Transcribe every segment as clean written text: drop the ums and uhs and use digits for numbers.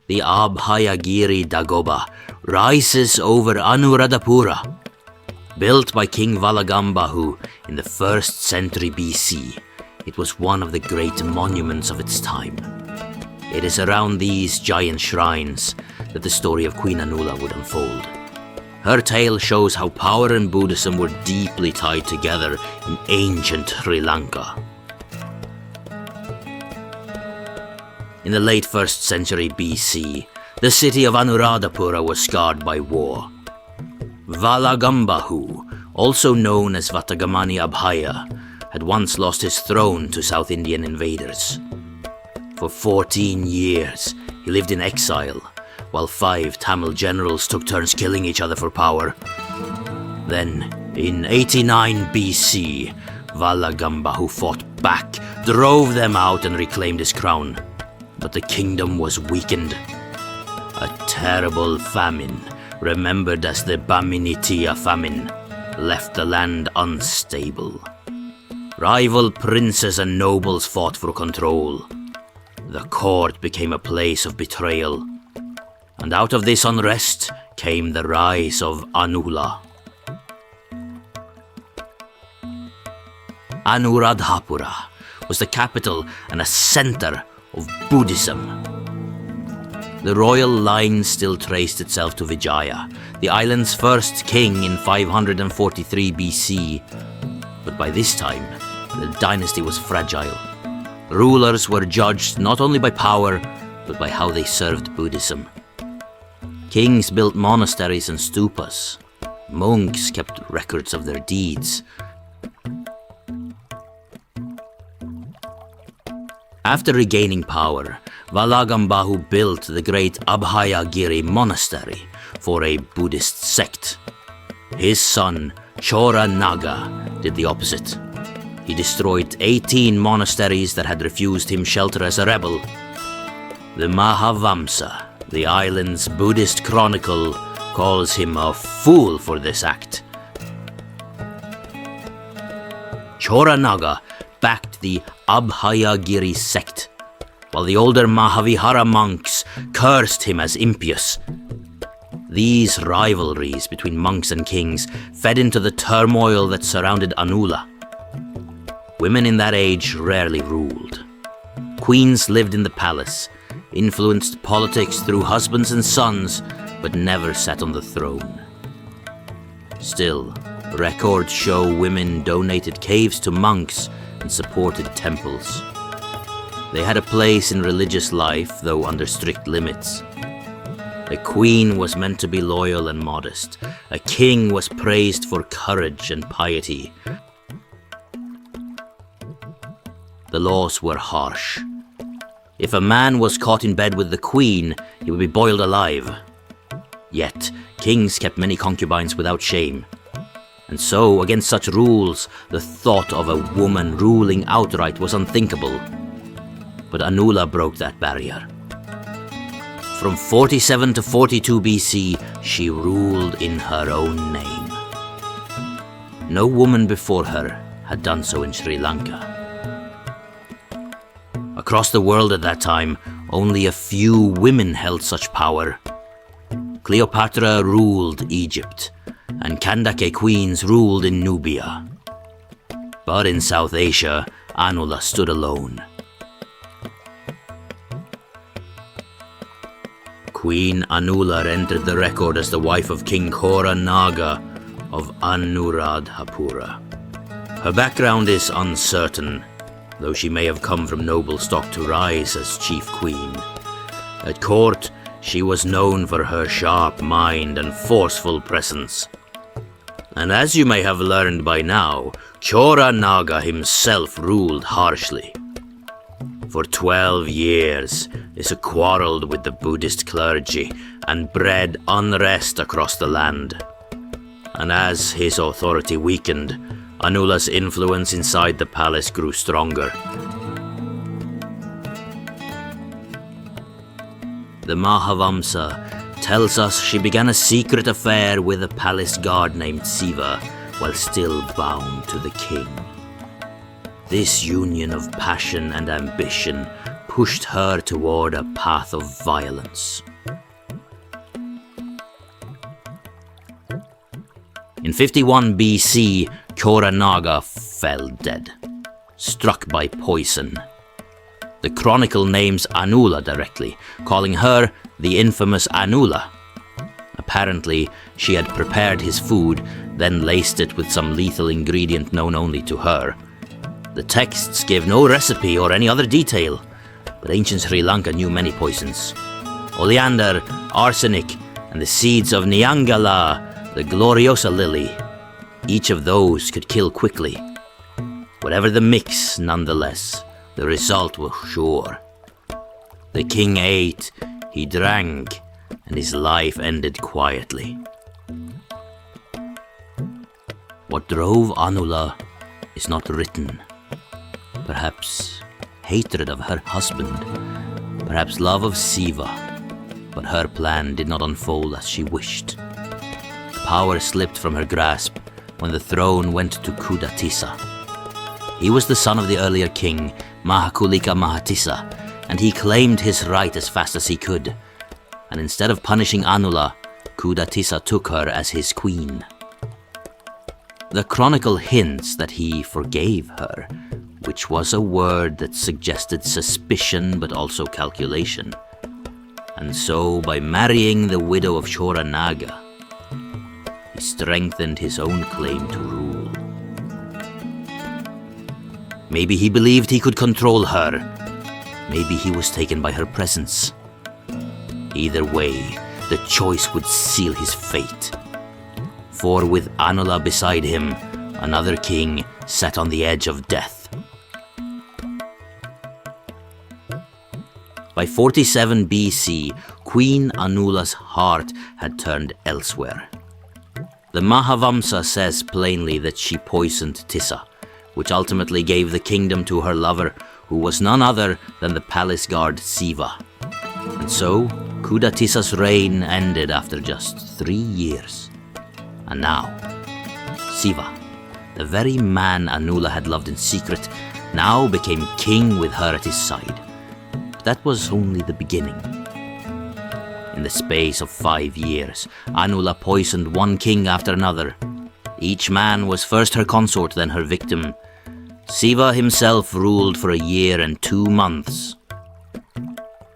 the Abhayagiri Dagoba rises over Anuradhapura. Built by King Vallagambahu in the 1st century BC, it was one of the great monuments of its time. It is around these giant shrines that the story of Queen Anula would unfold. Her tale shows how power and Buddhism were deeply tied together in ancient Sri Lanka. In the late 1st century BC, the city of Anuradhapura was scarred by war. Vallagambahu, also known as Vattagamani Abhaya, had once lost his throne to South Indian invaders. For 14 years, he lived in exile, while 5 Tamil generals took turns killing each other for power. Then, in 89 BC, Vallagambahu fought back, drove them out and reclaimed his crown. But the kingdom was weakened. A terrible famine, remembered as the Baminitiya famine, left the land unstable. Rival princes and nobles fought for control. The court became a place of betrayal. And out of this unrest came the rise of Anula. Anuradhapura was the capital and a center of Buddhism. The royal line still traced itself to Vijaya, the island's first king in 543 BC. But by this time, the dynasty was fragile. Rulers were judged not only by power, but by how they served Buddhism. Kings built monasteries and stupas. Monks kept records of their deeds. After regaining power, Vallagambahu built the great Abhayagiri monastery for a Buddhist sect. His son, Chora Naga, did the opposite. He destroyed 18 monasteries that had refused him shelter as a rebel. The Mahavamsa, the island's Buddhist chronicle, calls him a fool for this act. Chora Naga backed the Abhayagiri sect, while the older Mahavihara monks cursed him as impious. These rivalries between monks and kings fed into the turmoil that surrounded Anula. Women in that age rarely ruled. Queens lived in the palace, influenced politics through husbands and sons, but never sat on the throne. Still, records show women donated caves to monks and supported temples. They had a place in religious life, though under strict limits. A queen was meant to be loyal and modest. A king was praised for courage and piety. The laws were harsh. If a man was caught in bed with the queen, he would be boiled alive. Yet, kings kept many concubines without shame. And so, against such rules, the thought of a woman ruling outright was unthinkable. But Anula broke that barrier. From 47 to 42 BC, she ruled in her own name. No woman before her had done so in Sri Lanka. Across the world at that time, only a few women held such power. Cleopatra ruled Egypt, and Kandake queens ruled in Nubia. But in South Asia, Anula stood alone. Queen Anula entered the record as the wife of King Chora Naga of Anuradhapura. Her background is uncertain, though she may have come from noble stock to rise as chief queen. At court, she was known for her sharp mind and forceful presence. And as you may have learned by now, Chora Naga himself ruled harshly. For 12 years, he quarreled with the Buddhist clergy and bred unrest across the land. And as his authority weakened, Anula's influence inside the palace grew stronger. The Mahavamsa tells us she began a secret affair with a palace guard named Siva while still bound to the king. This union of passion and ambition pushed her toward a path of violence. In 51 BC, Chora Naga fell dead, struck by poison. The chronicle names Anula directly, calling her the infamous Anula. Apparently, she had prepared his food, then laced it with some lethal ingredient known only to her. The texts give no recipe or any other detail, but ancient Sri Lanka knew many poisons. Oleander, arsenic, and the seeds of Nyangala, the gloriosa lily. Each of those could kill quickly. Whatever the mix, nonetheless, the result was sure. The king ate, he drank, and his life ended quietly. What drove Anula is not written. Perhaps hatred of her husband, perhaps love of Siva, but her plan did not unfold as she wished. Power slipped from her grasp when the throne went to Kuda Tissa. He was the son of the earlier king, Mahakulika Mahatissa, and he claimed his right as fast as he could. And instead of punishing Anula, Kuda Tissa took her as his queen. The chronicle hints that he forgave her, which was a word that suggested suspicion but also calculation. And so, by marrying the widow of Chora Naga, he strengthened his own claim to rule. Maybe he believed he could control her. Maybe he was taken by her presence. Either way, the choice would seal his fate. For with Anula beside him, another king sat on the edge of death. By 47 BC, Queen Anula's heart had turned elsewhere. The Mahavamsa says plainly that she poisoned Tissa, which ultimately gave the kingdom to her lover, who was none other than the palace guard Siva. And so, Kuda Tissa's reign ended after just 3 years. And now, Siva, the very man Anula had loved in secret, now became king with her at his side. But that was only the beginning. In the space of 5 years, Anula poisoned one king after another. Each man was first her consort, then her victim. Siva himself ruled for 1 year and 2 months.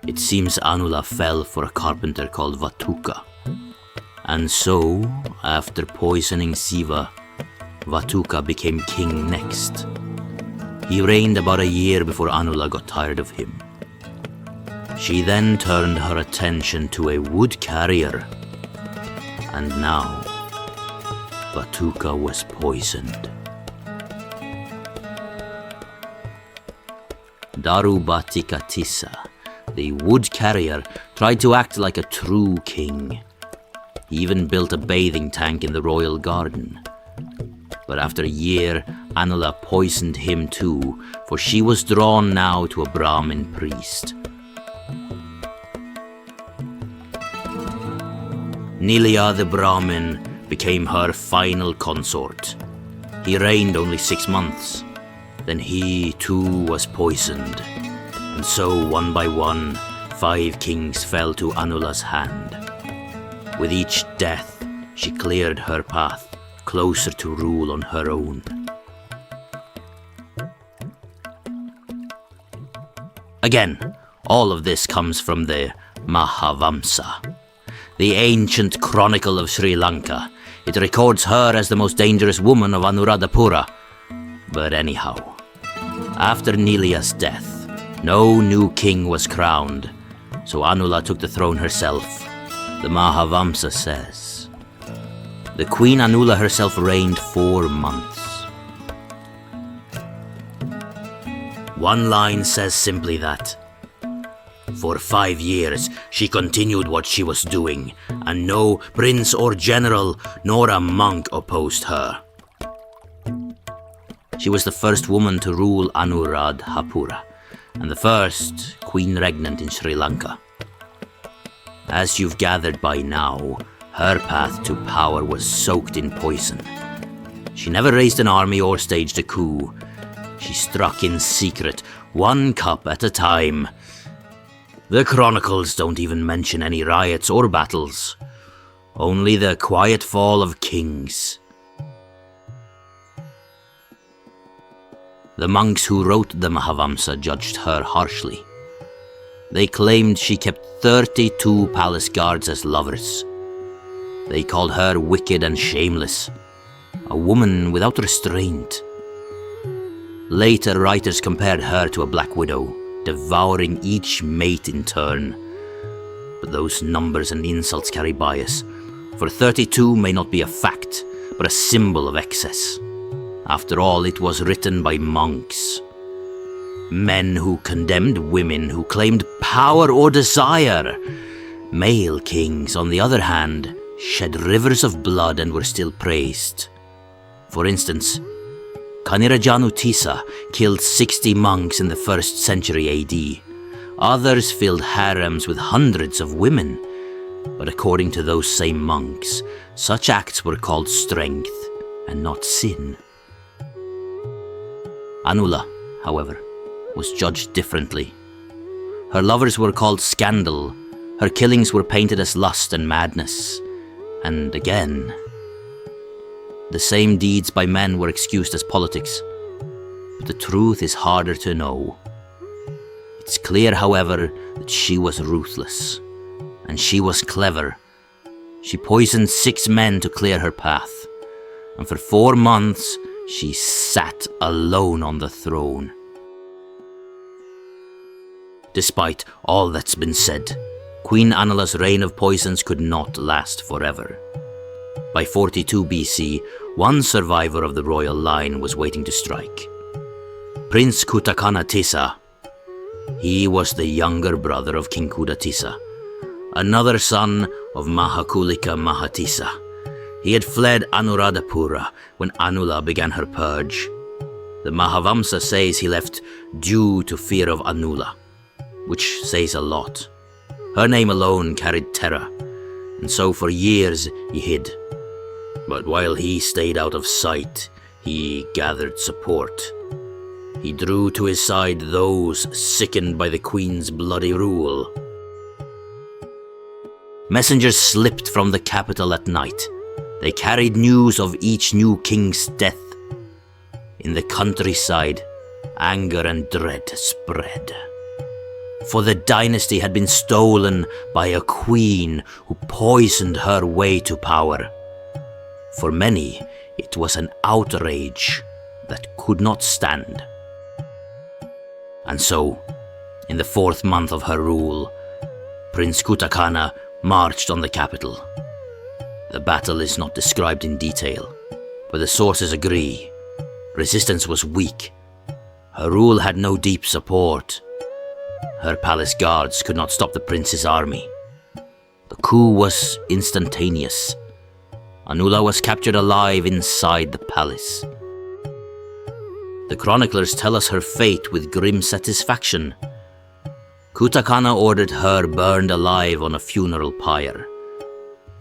It seems Anula fell for a carpenter called Vatuka. And so, after poisoning Siva, Vatuka became king next. He reigned about 1 year before Anula got tired of him. She then turned her attention to a wood carrier. And now, Vatuka was poisoned. Darubhatika Tissa, the wood carrier, tried to act like a true king. He even built a bathing tank in the royal garden. But after 1 year, Anula poisoned him too, for she was drawn now to a Brahmin priest. Niliya the Brahmin became her final consort. He reigned only 6 months. Then he too was poisoned. And so, one by one, 5 kings fell to Anula's hand. With each death, she cleared her path, closer to rule on her own. Again, all of this comes from the Mahavamsa, the ancient chronicle of Sri Lanka. It records her as the most dangerous woman of Anuradhapura. But anyhow, after Niliya's death, no new king was crowned, so Anula took the throne herself. The Mahavamsa says. The Queen Anula herself reigned 4 months. One line says simply that. For 5 years, she continued what she was doing, and no prince or general nor a monk opposed her. She was the first woman to rule Anuradhapura, and the first queen regnant in Sri Lanka. As you've gathered by now, her path to power was soaked in poison. She never raised an army or staged a coup. She struck in secret, 1 cup at a time, The chronicles don't even mention any riots or battles, only the quiet fall of kings. The monks who wrote the Mahavamsa judged her harshly. They claimed she kept 32 palace guards as lovers. They called her wicked and shameless, a woman without restraint. Later writers compared her to a black widow, devouring each mate in turn. But those numbers and insults carry bias, for 32 may not be a fact, but a symbol of excess. After all, it was written by monks. Men who condemned women who claimed power or desire. Male kings, on the other hand, shed rivers of blood and were still praised. For instance, Kuda Tissa killed 60 monks in the 1st century AD. Others filled harems with hundreds of women. But according to those same monks, such acts were called strength and not sin. Anula, however, was judged differently. Her lovers were called scandal, her killings were painted as lust and madness, and again, the same deeds by men were excused as politics. But the truth is harder to know. It's clear, however, that she was ruthless, and she was clever. She poisoned 6 men to clear her path, and for 4 months she sat alone on the throne. Despite all that's been said, Queen Anula's reign of poisons could not last forever. By 42 BC, one survivor of the royal line was waiting to strike. Prince Kuda Tissa. He was the younger brother of King Kuda Tissa, another son of Mahakulika Mahatissa. He had fled Anuradhapura when Anula began her purge. The Mahavamsa says he left due to fear of Anula, which says a lot. Her name alone carried terror, and so for years he hid. But while he stayed out of sight, he gathered support. He drew to his side those sickened by the queen's bloody rule. Messengers slipped from the capital at night. They carried news of each new king's death. In the countryside, anger and dread spread. For the dynasty had been stolen by a queen who poisoned her way to power. For many, it was an outrage that could not stand. And so, in the 4th month of her rule, Prince Kuda marched on the capital. The battle is not described in detail, but the sources agree. Resistance was weak. Her rule had no deep support. Her palace guards could not stop the prince's army. The coup was instantaneous. Anula was captured alive inside the palace. The chroniclers tell us her fate with grim satisfaction. Kuda ordered her burned alive on a funeral pyre.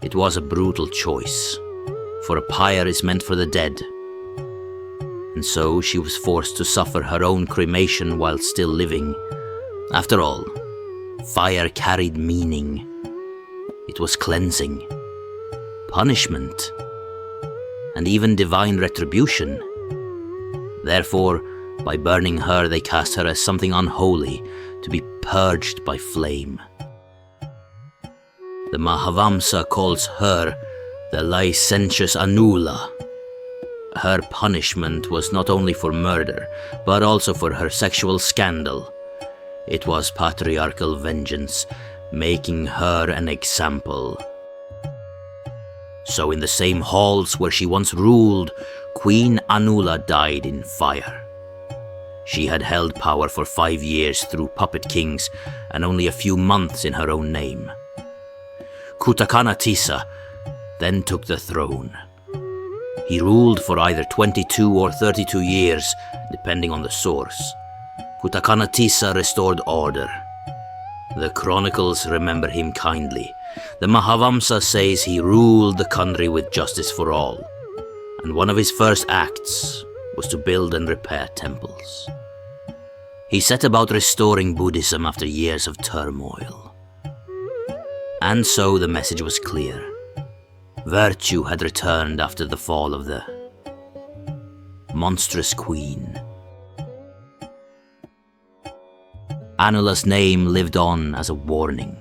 It was a brutal choice, for a pyre is meant for the dead. And so she was forced to suffer her own cremation while still living. After all, fire carried meaning. It was cleansing, punishment, and even divine retribution. Therefore, by burning her, they cast her as something unholy, to be purged by flame. The Mahavamsa calls her the licentious Anula. Her punishment was not only for murder, but also for her sexual scandal. It was patriarchal vengeance, making her an example. So in the same halls where she once ruled, Queen Anula died in fire. She had held power for 5 years through puppet kings and only a few months in her own name. Kuda Tissa then took the throne. He ruled for either 22 or 32 years, depending on the source. Kuda Tissa restored order. The chronicles remember him kindly. The Mahavamsa says he ruled the country with justice for all, and one of his first acts was to build and repair temples. he set about restoring Buddhism after years of turmoil. And so the message was clear. Virtue had returned after the fall of the monstrous queen. Anula's name lived on as a warning.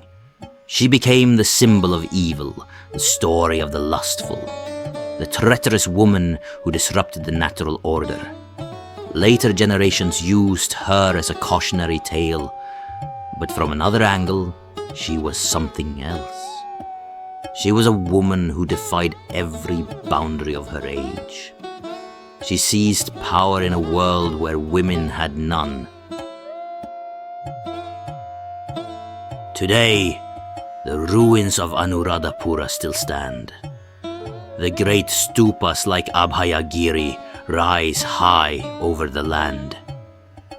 She became the symbol of evil, the story of the lustful, the treacherous woman who disrupted the natural order. Later generations used her as a cautionary tale, but from another angle, she was something else. She was a woman who defied every boundary of her age. She seized power in a world where women had none. Today, the ruins of Anuradhapura still stand. The great stupas like Abhayagiri rise high over the land.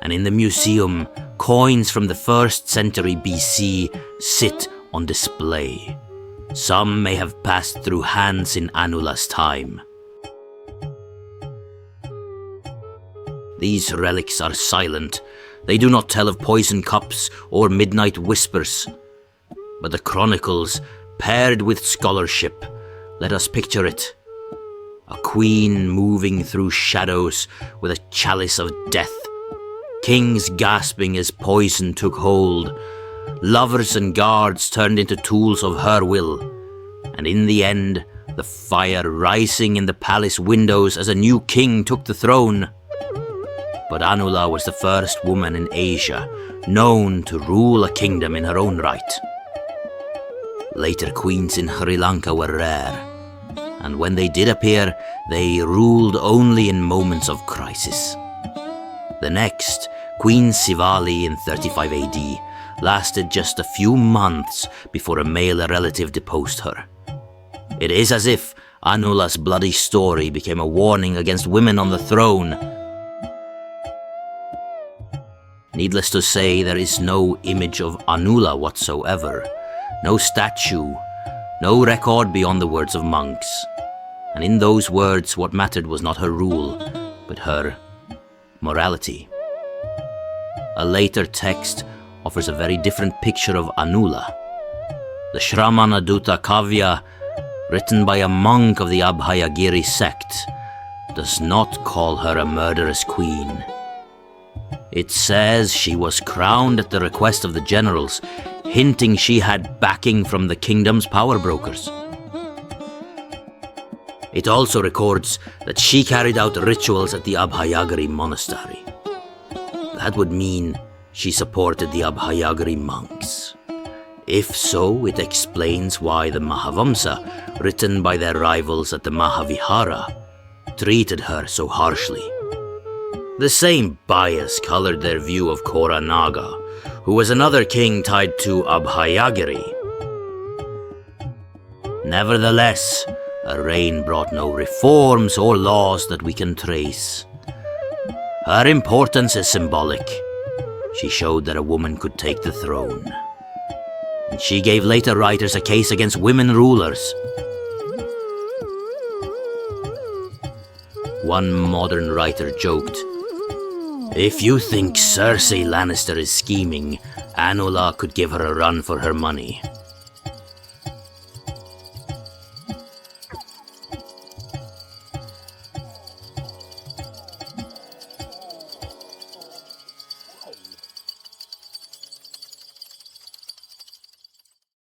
And in the museum, coins from the 1st century BC sit on display. Some may have passed through hands in Anula's time. These relics are silent. They do not tell of poison cups or midnight whispers. But the chronicles, paired with scholarship, let us picture it. A queen moving through shadows with a chalice of death. Kings gasping as poison took hold. Lovers and guards turned into tools of her will. And in the end, the fire rising in the palace windows as a new king took the throne. But Anula was the first woman in Asia known to rule a kingdom in her own right. Later queens in Sri Lanka were rare, and when they did appear, they ruled only in moments of crisis. The next, Queen Sivali in 35 AD, lasted just a few months before a male relative deposed her. It is as if Anula's bloody story became a warning against women on the throne. Needless to say, there is no image of Anula whatsoever, no statue, no record beyond the words of monks. And in those words, what mattered was not her rule, but her morality. A later text offers a very different picture of Anula. The Shramana Dutta Kavya, written by a monk of the Abhayagiri sect, does not call her a murderous queen. It says she was crowned at the request of the generals, hinting she had backing from the kingdom's power brokers. It also records that she carried out rituals at the Abhayagiri monastery. That would mean she supported the Abhayagiri monks. If so, it explains why the Mahavamsa, written by their rivals at the Mahavihara, treated her so harshly. The same bias colored their view of Chora Naga, who was another king tied to Abhayagiri. Nevertheless, her reign brought no reforms or laws that we can trace. Her importance is symbolic. She showed that a woman could take the throne. And she gave later writers a case against women rulers. One modern writer joked, "If you think Cersei Lannister is scheming, Anula could give her a run for her money.